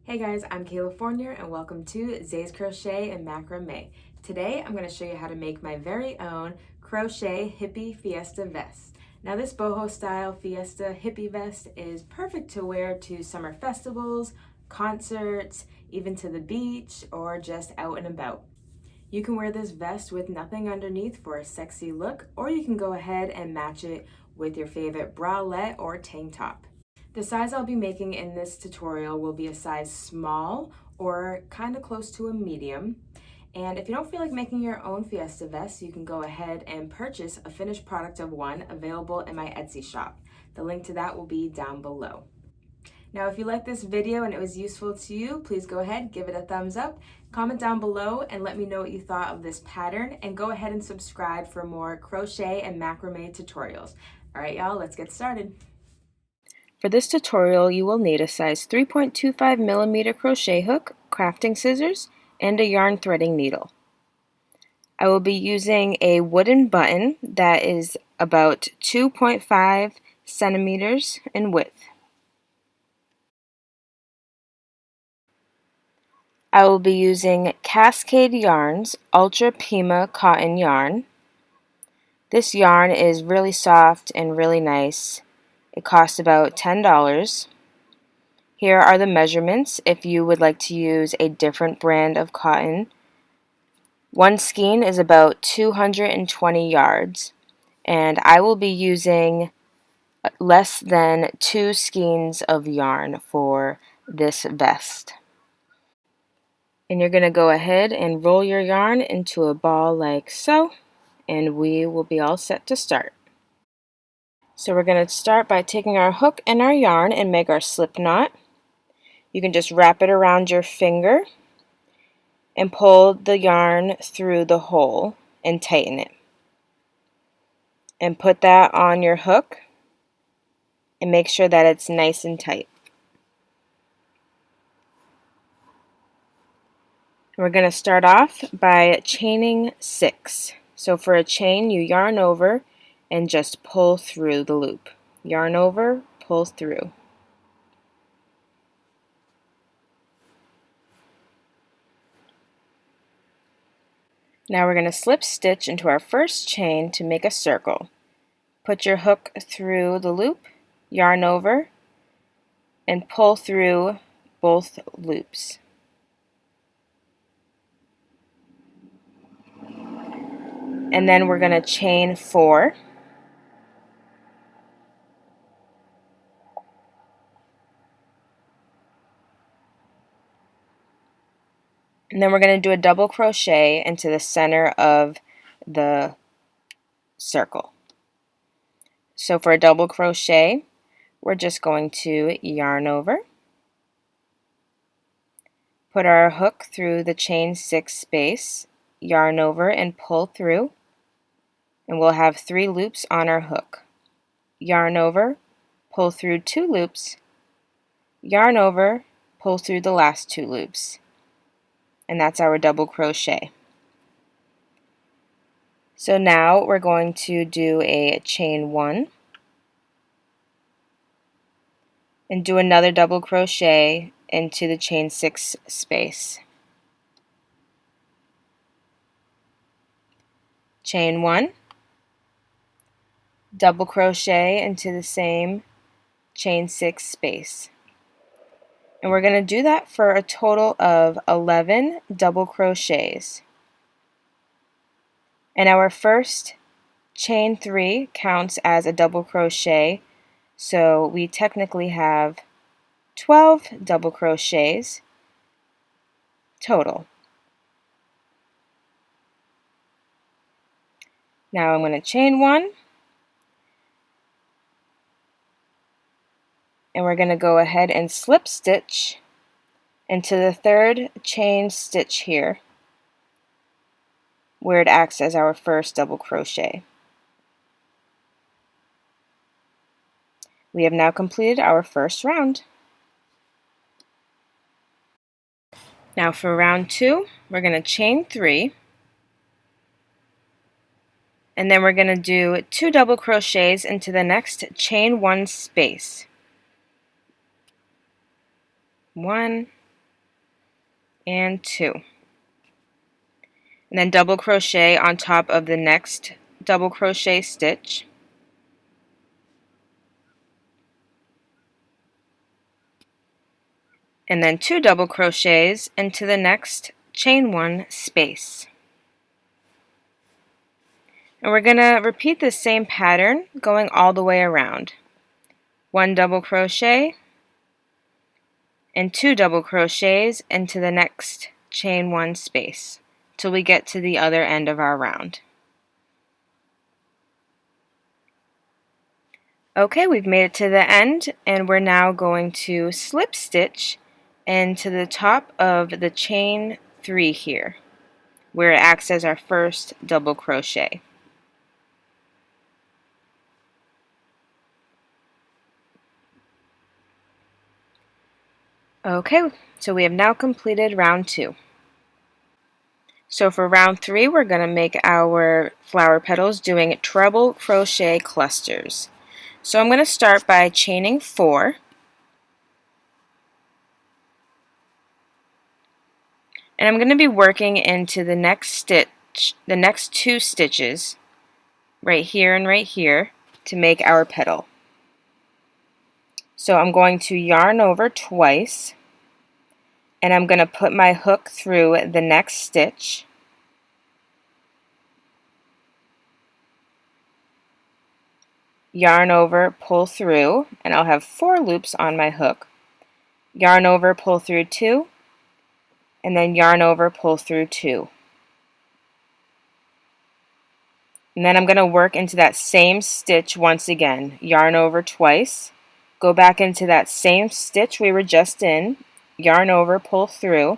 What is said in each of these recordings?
Hey guys, I'm Kayla Fournier and welcome to Zays Crochet and Macrame. Today I'm going to show you how to make my very own Crochet Hippie Fiesta vest. Now this boho style Fiesta hippie vest is perfect to wear to summer festivals, concerts, even to the beach, or just out and about. You can wear this vest with nothing underneath for a sexy look, or you can go ahead and match it with your favorite bralette or tank top. The size I'll be making in this tutorial will be a size small or kind of close to a medium. And if you don't feel like making your own Fiesta vest, you can go ahead and purchase a finished product of one available in my Etsy shop. The link to that will be down below. Now, if you like this video and it was useful to you, please go ahead, give it a thumbs up, comment down below and let me know what you thought of this pattern, and go ahead and subscribe for more crochet and macrame tutorials. All right, y'all, let's get started. For this tutorial, you will need a size 3.25 millimeter crochet hook, crafting scissors, and a yarn threading needle. I will be using a wooden button that is about 2.5 centimeters in width. I will be using Cascade Yarn's Ultra Pima cotton yarn. This yarn is really soft and really nice. It costs about $10. Here are the measurements if you would like to use a different brand of cotton. One skein is about 220 yards, and I will be using less than 2 skeins of yarn for this vest. And you're going to go ahead and roll your yarn into a ball like so, and we will be all set to start. So we're going to start by taking our hook and our yarn and make our slip knot. You can just wrap it around your finger and pull the yarn through the hole and tighten it. And put that on your hook and make sure that it's nice and tight. We're going to start off by chaining 6. So for a chain, you yarn over and just pull through the loop. Yarn over, pull through. Now we're going to slip stitch into our first chain to make a circle. Put your hook through the loop, yarn over, and pull through both loops. And then we're going to chain 4. And then we're going to do a double crochet into the center of the circle. So for a double crochet, we're just going to yarn over, put our hook through the chain 6 space, yarn over and pull through, and we'll have 3 loops on our hook. Yarn over, pull through 2 loops, yarn over, pull through the last 2 loops. And that's our double crochet. So now we're going to do a chain 1 and do another double crochet into the chain 6 space. Chain 1, double crochet into the same chain 6 space. And we're going to do that for a total of 11 double crochets. And our first chain 3 counts as a double crochet, so we technically have 12 double crochets total. Now I'm going to chain 1, and we're going to go ahead and slip stitch into the third chain stitch here, where it acts as our first double crochet. We have now completed our first round. Now for round 2, we're going to chain 3, and then we're going to do 2 double crochets into the next chain 1 space. 1 and 2. And then double crochet on top of the next double crochet stitch. And then 2 double crochets into the next chain 1 space. And we're going to repeat the same pattern going all the way around. 1 double crochet and 2 double crochets into the next chain 1 space till we get to the other end of our round. Okay, we've made it to the end, and we're now going to slip stitch into the top of the chain 3 here, where it acts as our first double crochet. Okay, so we have now completed round 2. So for round 3, we're going to make our flower petals doing treble crochet clusters. So I'm going to start by chaining 4. And I'm going to be working into the next stitch, the next 2 stitches, right here and right here, to make our petal. So I'm going to yarn over twice, and I'm going to put my hook through the next stitch. Yarn over, pull through, and I'll have 4 loops on my hook. Yarn over, pull through 2, and then yarn over, pull through 2. And then I'm going to work into that same stitch once again. Yarn over twice, go back into that same stitch we were just in, yarn over, pull through,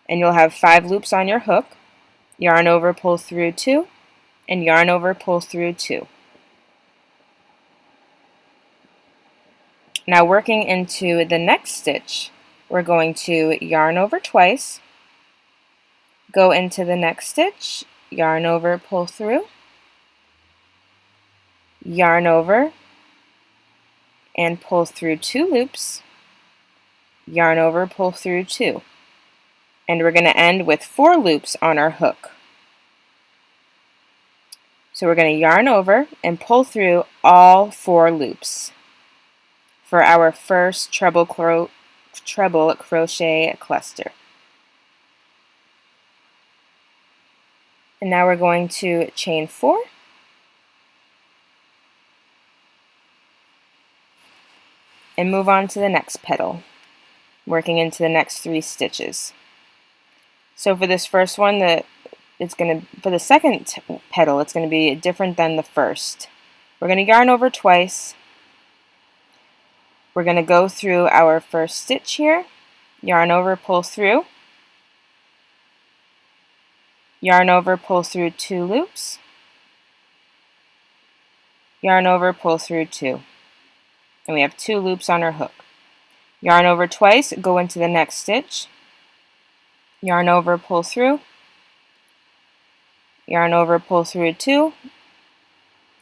and you'll have 5 loops on your hook. Yarn over, pull through 2, and yarn over, pull through 2. Now working into the next stitch, we're going to yarn over twice, go into the next stitch, yarn over, pull through, yarn over, and pull through 2 loops, yarn over, pull through 2. And we're going to end with 4 loops on our hook. So we're going to yarn over and pull through all 4 loops for our first treble crochet cluster. And now we're going to chain 4, and move on to the next petal, working into the next 3 stitches. So for this first one, for the second petal, it's going to be different than the first. We're going to yarn over twice. We're going to go through our first stitch here, yarn over, pull through, yarn over, pull through 2 loops, yarn over, pull through 2. And we have 2 loops on our hook. Yarn over twice, go into the next stitch, yarn over, pull through, yarn over, pull through 2,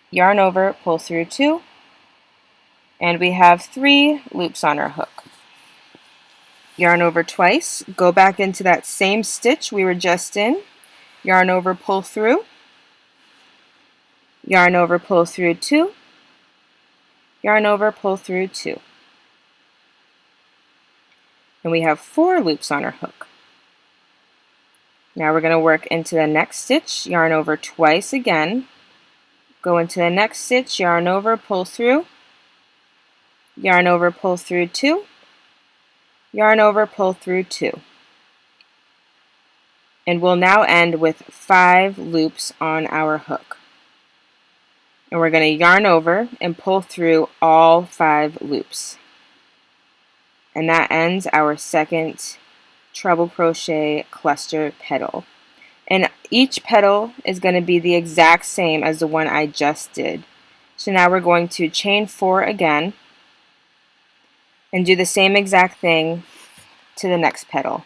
yarn over, pull through 2, and we have 3 loops on our hook. Yarn over twice, go back into that same stitch we were just in, yarn over, pull through, yarn over, pull through 2, yarn over, pull through 2. And we have 4 loops on our hook. Now we're going to work into the next stitch, yarn over twice again, go into the next stitch, yarn over, pull through, yarn over, pull through 2, yarn over, pull through 2. And we'll now end with 5 loops on our hook. And we're going to yarn over and pull through all 5 loops. And that ends our second treble crochet cluster petal. And each petal is going to be the exact same as the one I just did. So now we're going to chain 4 again and do the same exact thing to the next petal.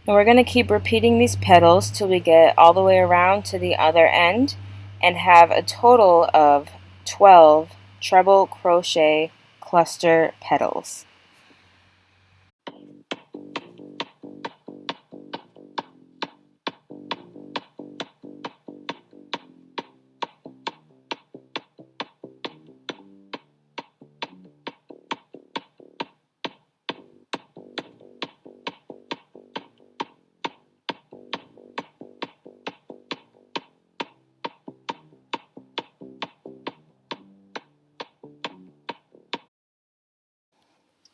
And we're going to keep repeating these petals till we get all the way around to the other end and have a total of 12 treble crochet cluster petals.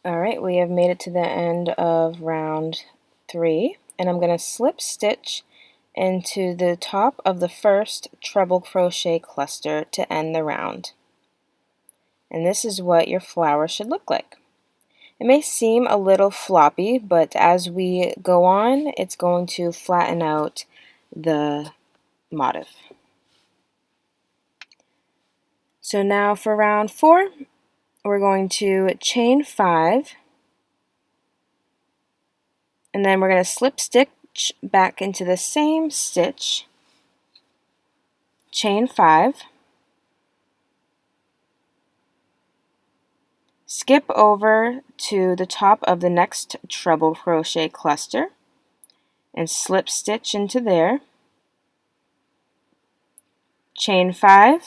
Alright, we have made it to the end of round 3, and I'm going to slip stitch into the top of the first treble crochet cluster to end the round. And this is what your flower should look like. It may seem a little floppy, but as we go on, it's going to flatten out the motif. So now for round 4, we're going to chain 5, and then we're going to slip stitch back into the same stitch, chain 5, skip over to the top of the next treble crochet cluster and slip stitch into there, chain 5,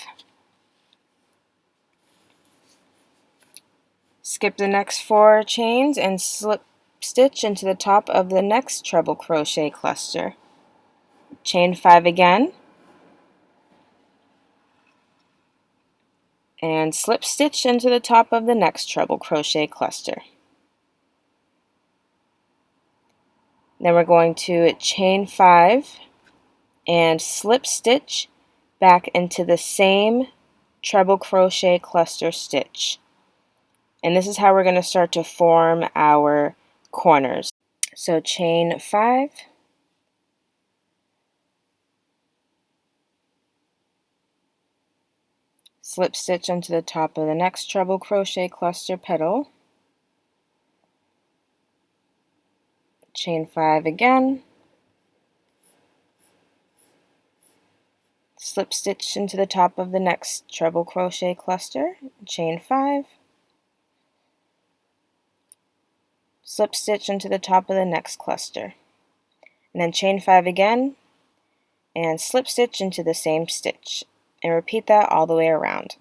skip the next 4 chains and slip stitch into the top of the next treble crochet cluster, chain 5 again, and slip stitch into the top of the next treble crochet cluster. Then we're going to chain 5 and slip stitch back into the same treble crochet cluster stitch. And this is how we're going to start to form our corners. So chain 5, slip stitch into the top of the next treble crochet cluster petal, chain 5 again, slip stitch into the top of the next treble crochet cluster, chain 5, slip stitch into the top of the next cluster, and then chain 5 again, and slip stitch into the same stitch, and repeat that all the way around.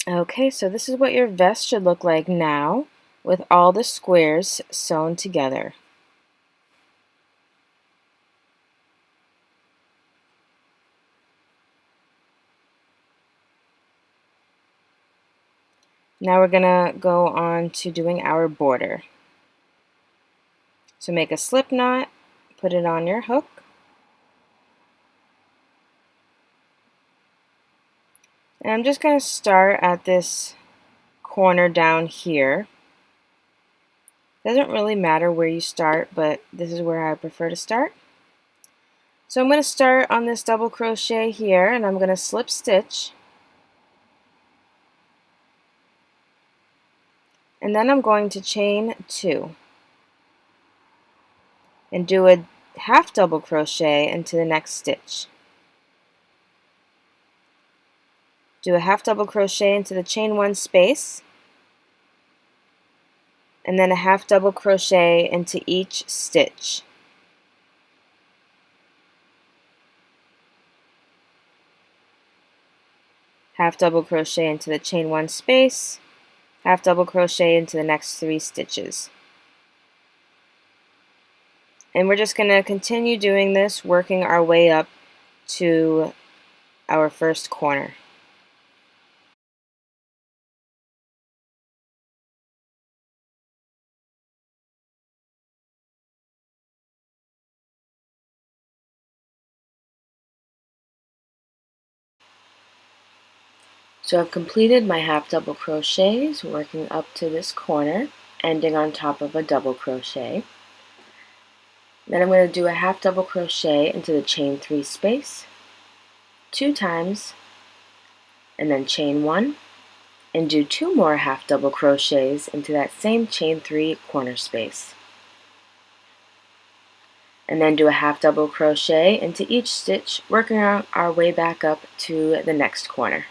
Okay, so this is what your vest should look like now with all the squares sewn together. Now we're gonna go on to doing our border. So make a slip knot, put it on your hook, and I'm just gonna start at this corner down here. Doesn't really matter where you start, but this is where I prefer to start. So I'm going to start on this double crochet here, and I'm going to slip stitch, and then I'm going to chain 2 and do a half double crochet into the next stitch. Do a half double crochet into the chain 1 space, and then a half double crochet into each stitch. Half double crochet into the chain 1 space, half double crochet into the next 3 stitches. And we're just going to continue doing this, working our way up to our first corner. So I've completed my half double crochets, working up to this corner, ending on top of a double crochet. Then I'm going to do a half double crochet into the chain 3 space, 2 times, and then chain 1, and do 2 more half double crochets into that same chain 3 corner space. And then do a half double crochet into each stitch, working our way back up to the next corner.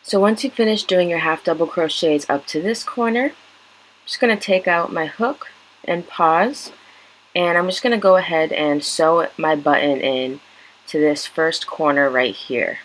So once you finish doing your half double crochets up to this corner, I'm just going to take out my hook and pause, and I'm just going to go ahead and sew my button in to this first corner right here.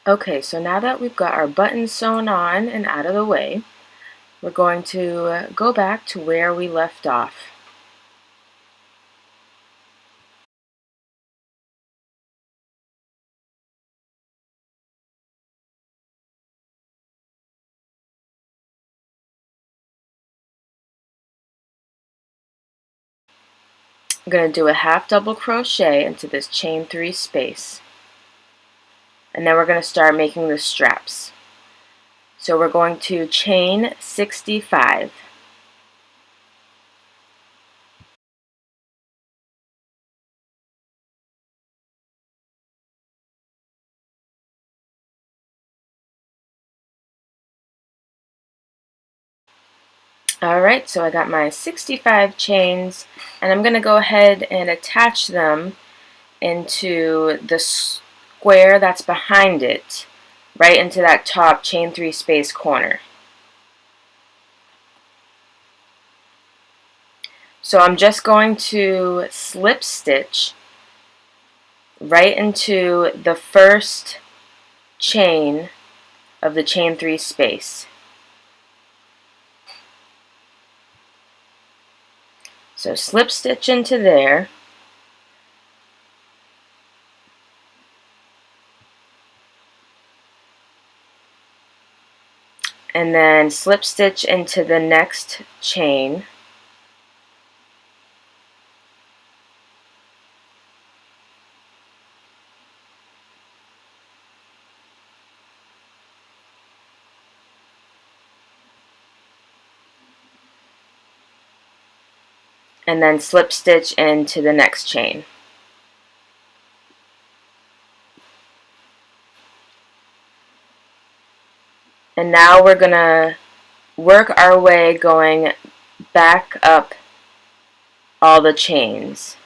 Okay, so now that we've got our buttons sewn on and out of the way, we're going to go back to where we left off. I'm going to do a half double crochet into this chain 3 space, and then we're going to start making the straps. So we're going to chain 65. Alright, so I got my 65 chains, and I'm going to go ahead and attach them into the square that's behind it, right into that top chain 3 space corner. So I'm just going to slip stitch right into the first chain of the chain 3 space. So slip stitch into there, and then slip stitch into the next chain, and then slip stitch into the next chain. And now we're going to work our way going back up all the chains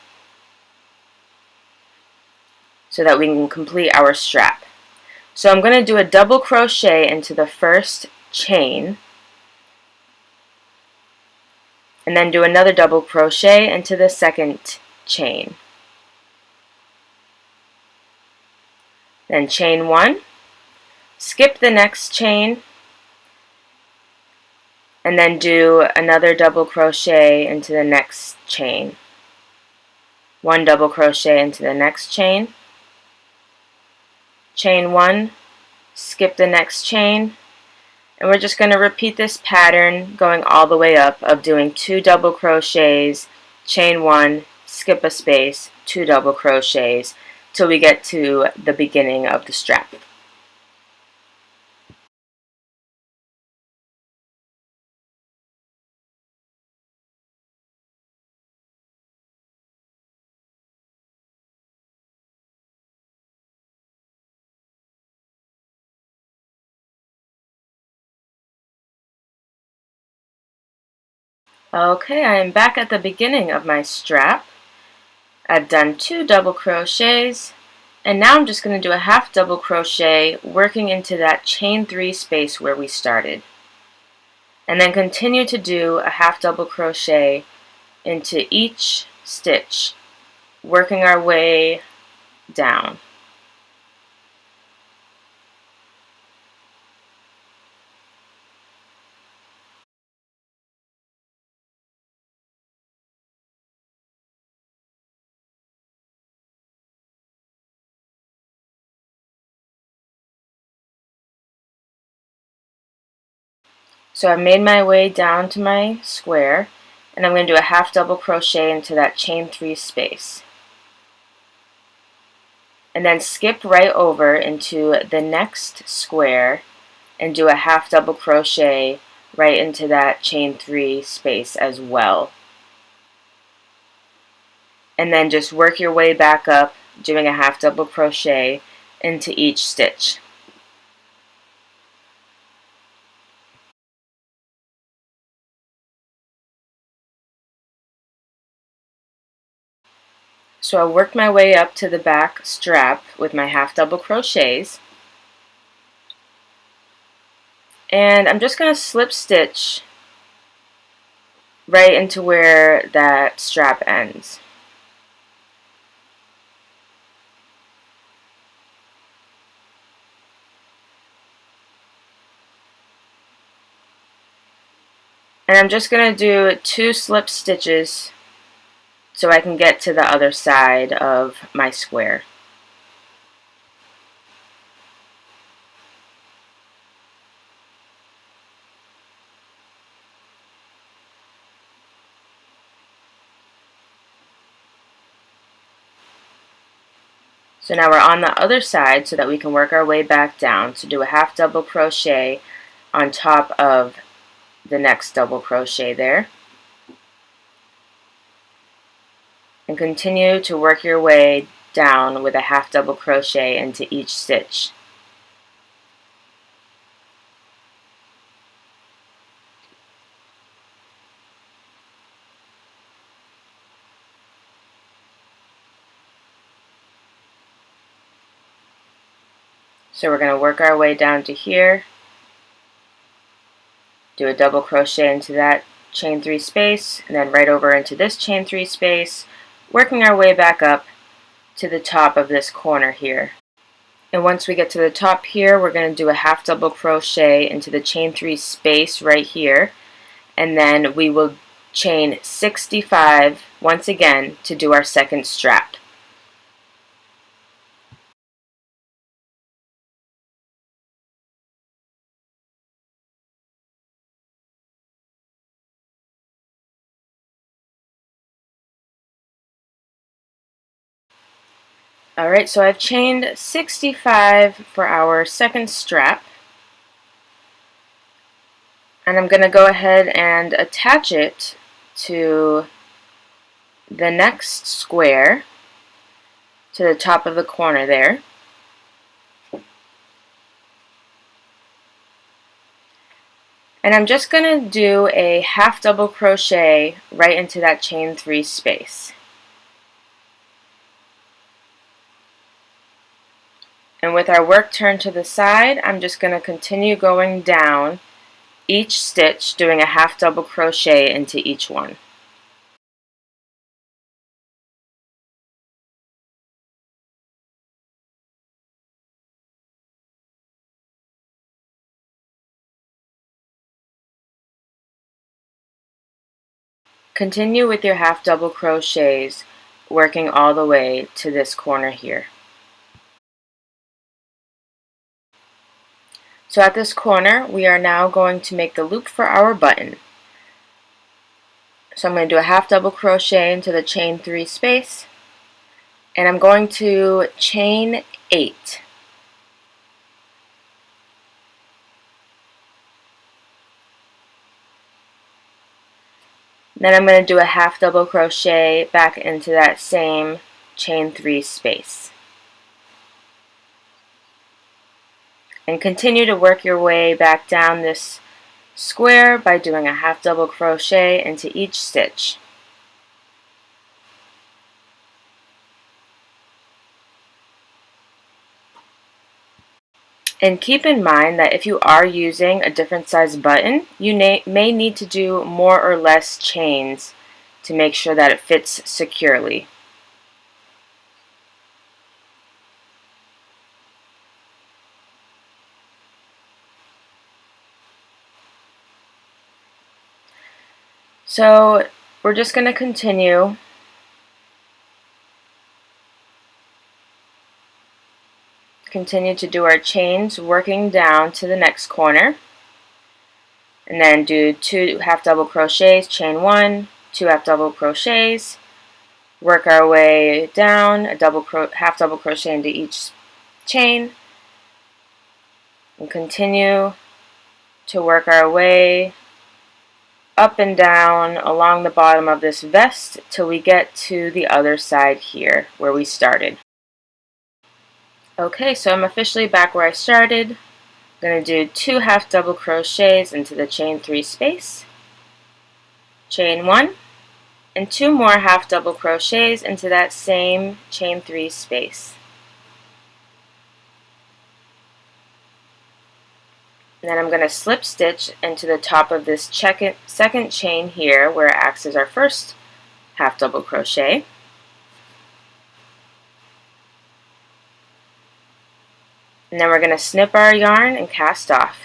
so that we can complete our strap. So I'm going to do a double crochet into the first chain, and then do another double crochet into the second chain. Then chain 1, skip the next chain, and then do another double crochet into the next chain. One double crochet into the next chain, chain 1, skip the next chain, and we're just going to repeat this pattern going all the way up of doing 2 double crochets, chain 1, skip a space, 2 double crochets till we get to the beginning of the strap. Okay, I am back at the beginning of my strap. I've done 2 double crochets, and now I'm just going to do a half double crochet working into that chain 3 space where we started. And then continue to do a half double crochet into each stitch, working our way down. So I've made my way down to my square, and I'm going to do a half double crochet into that chain 3 space. And then skip right over into the next square and do a half double crochet right into that chain 3 space as well. And then just work your way back up, doing a half double crochet into each stitch. So I worked my way up to the back strap with my half double crochets, and I'm just going to slip stitch right into where that strap ends. And I'm just going to do 2 slip stitches so I can get to the other side of my square. So now we're on the other side so that we can work our way back down. So do a half double crochet on top of the next double crochet there. And continue to work your way down with a half double crochet into each stitch. So we're going to work our way down to here, do a double crochet into that chain 3 space, and then right over into this chain 3 space, working our way back up to the top of this corner here. And once we get to the top here, we're going to do a half double crochet into the chain 3 space right here, and then we will chain 65 once again to do our second strap. Alright, so I've chained 65 for our second strap, and I'm going to go ahead and attach it to the next square to the top of the corner there. And I'm just going to do a half double crochet right into that chain 3 space. And with our work turned to the side, I'm just going to continue going down each stitch, doing a half double crochet into each one. Continue with your half double crochets, working all the way to this corner here. So at this corner, we are now going to make the loop for our button. So I'm going to do a half double crochet into the chain 3 space, and I'm going to chain 8. Then I'm going to do a half double crochet back into that same chain 3 space. And continue to work your way back down this square by doing a half double crochet into each stitch. And keep in mind that if you are using a different size button, you may need to do more or less chains to make sure that it fits securely. So we're just going to continue to do our chains, working down to the next corner, and then do 2 half double crochets, chain 1, 2 half double crochets, work our way down, a half double crochet into each chain, and continue to work our way up and down along the bottom of this vest till we get to the other side here where we started. Okay, so I'm officially back where I started. I'm going to do 2 half double crochets into the chain 3 space, chain 1, and 2 more half double crochets into that same chain 3 space. And then I'm going to slip stitch into the top of this second chain here where it acts as our first half double crochet. And then we're going to snip our yarn and cast off.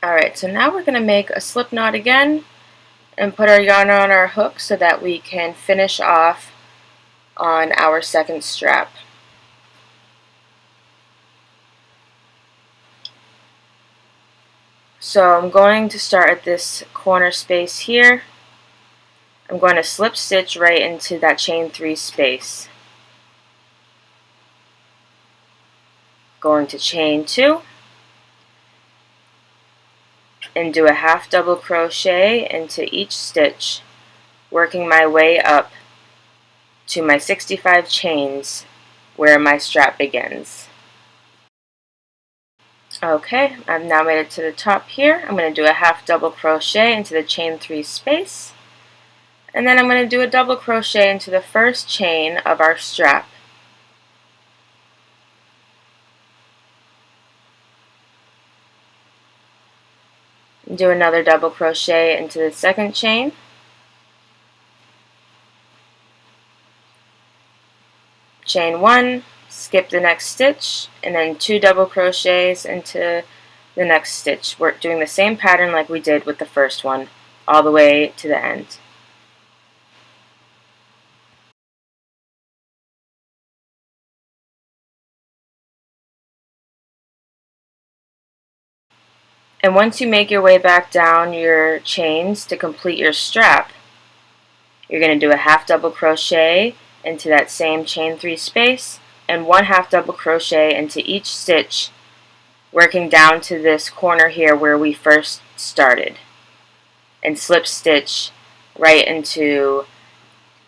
Alright, so now we're going to make a slip knot again and put our yarn on our hook so that we can finish off on our second strap. So I'm going to start at this corner space here. I'm going to slip stitch right into that chain 3 space. Going to chain 2 and do a half double crochet into each stitch, working my way up to my 65 chains where my strap begins. Okay, I've now made it to the top here. I'm going to do a half double crochet into the chain 3 space, and then I'm going to do a double crochet into the first chain of our strap. Do another double crochet into the second chain, chain 1, skip the next stitch, and then 2 double crochets into the next stitch. We're doing the same pattern like we did with the first one, all the way to the end. And once you make your way back down your chains to complete your strap, you're going to do a half double crochet into that same chain 3 space and 1 half double crochet into each stitch, working down to this corner here where we first started, and slip stitch right into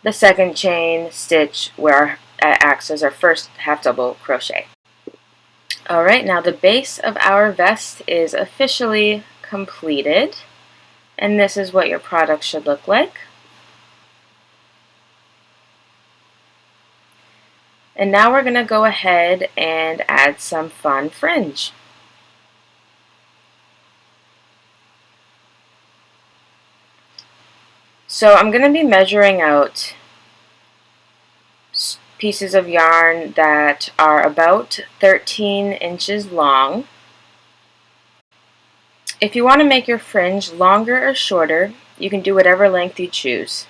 the second chain stitch where it acts as our first half double crochet. Alright, now the base of our vest is officially completed, and this is what your product should look like. And now we're going to go ahead and add some fun fringe. So I'm going to be measuring out pieces of yarn that are about 13 inches long. If you want to make your fringe longer or shorter, you can do whatever length you choose.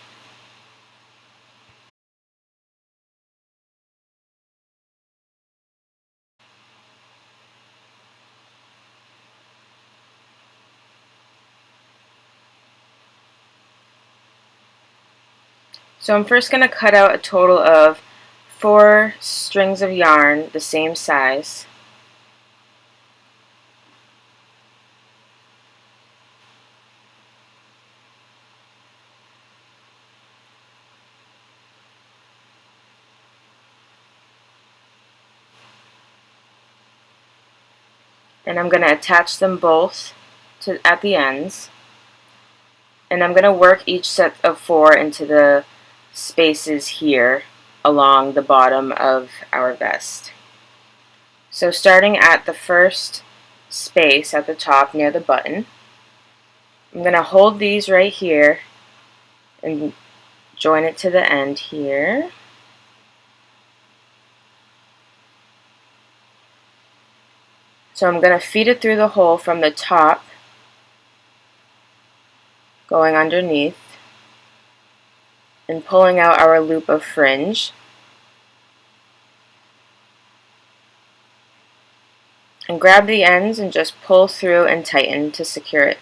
So I'm first going to cut out a total of 4 strings of yarn the same size. And I'm going to attach them both at the ends. And I'm going to work each set of 4 into the spaces here along the bottom of our vest. So starting at the first space at the top near the button, I'm going to hold these right here and join it to the end here. So I'm going to feed it through the hole from the top, going underneath, and pulling out our loop of fringe. And grab the ends and just pull through and tighten to secure it.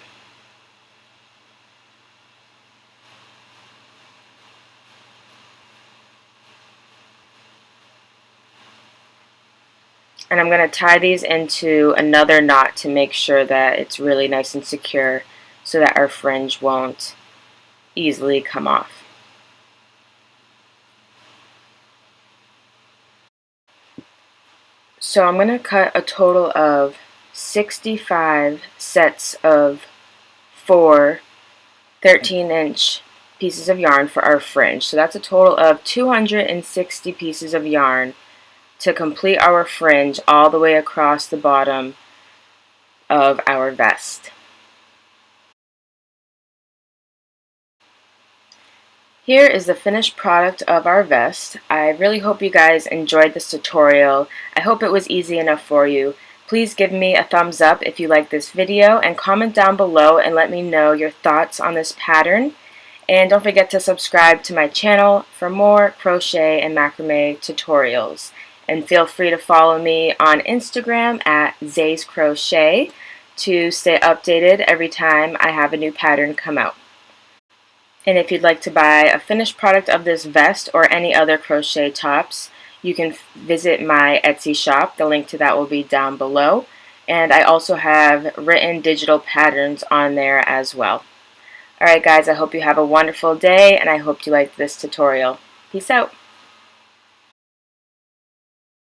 And I'm going to tie these into another knot to make sure that it's really nice and secure so that our fringe won't easily come off. So I'm going to cut a total of 65 sets of 4 13-inch pieces of yarn for our fringe. So that's a total of 260 pieces of yarn to complete our fringe all the way across the bottom of our vest. Here is the finished product of our vest. I really hope you guys enjoyed this tutorial. I hope it was easy enough for you. Please give me a thumbs up if you like this video and comment down below and let me know your thoughts on this pattern. And don't forget to subscribe to my channel for more crochet and macrame tutorials. And feel free to follow me on Instagram at Zays Crochet to stay updated every time I have a new pattern come out. And if you'd like to buy a finished product of this vest or any other crochet tops, you can visit my Etsy shop. The link to that will be down below. And I also have written digital patterns on there as well. Alright guys, I hope you have a wonderful day and I hope you liked this tutorial. Peace out.